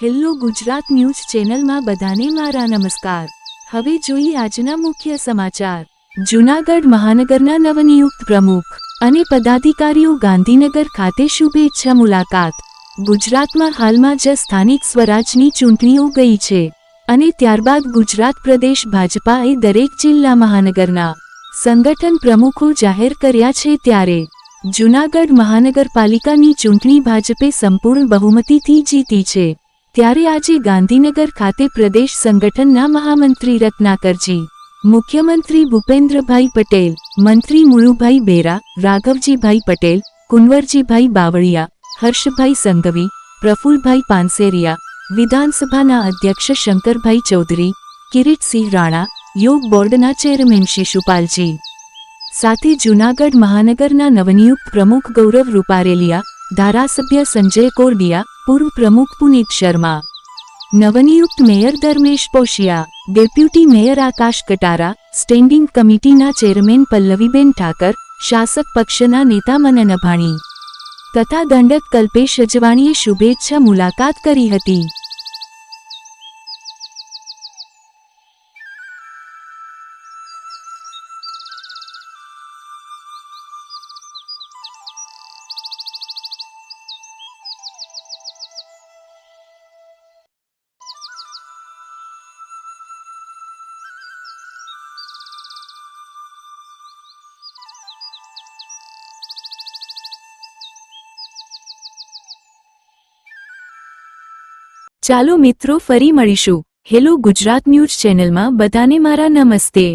Hello Gujarat news ચેનલમાં બધાને મારા નમસ્કાર। હવે જોઈએ આજના મુખ્ય સમાચાર। જૂનાગઢ મહાનગરના નવનિયુક્ત પ્રમુખ અને પદાધિકારીઓ ગાંધીનગર ખાતે શુભેચ્છા મુલાકાત। ગુજરાતમાં હાલમાં જ સ્થાનિક સ્વરાજની ચૂંટણીઓ ગઈ છે અને ત્યારબાદ ગુજરાત પ્રદેશ ભાજપાએ દરેક જિલ્લા મહાનગરના સંગઠન પ્રમુખો જાહેર કર્યા છે। ત્યારે જૂનાગઢ મહાનગરપાલિકાની ચૂંટણી ભાજપે સંપૂર્ણ બહુમતીથી જીતી છે। ત્યારે આજે ગાંધીનગર ખાતે પ્રદેશ સંગઠનના મહામંત્રી રત્નાકરજી, મુખ્યમંત્રી ભૂપેન્દ્રભાઈ પટેલ, મંત્રી મુળુભાઈ બેરા, રાઘવજીભાઈ પટેલ, કુંવરજીભાઈ બાવળિયા, હર્ષભાઈ સંઘવી, પ્રફુલભાઈ પાનસેરિયા, વિધાનસભાના અધ્યક્ષ શંકરભાઈ ચૌધરી, કિરીટસિંહ રાણા, યોગ બોર્ડના ચેરમેન શિશુપાલજી સાથે જૂનાગઢ મહાનગરના નવનિયુક્ત પ્રમુખ ગૌરવ રૂપારેલિયા, ધારાસભ્ય સંજય કોરડિયા, પૂર્વ પ્રમુખ પુનીત શર્મા, નવનિયુક્ત મેયર ધર્મેશ પોશિયા, ડેપ્યુટી મેયર આકાશ કટારા, સ્ટેન્ડિંગ કમિટીના ચેરમેન પલ્લવીબેન ઠાકર, શાસક પક્ષના નેતા મનન અભાણી તથા દંડક કલ્પેશ અજવાણીએ શુભેચ્છા મુલાકાત કરી હતી। ચાલો મિત્રો ફરી મળીશું। હેલો ગુજરાત ન્યૂઝ ચેનલમાં બધાને મારા નમસ્તે।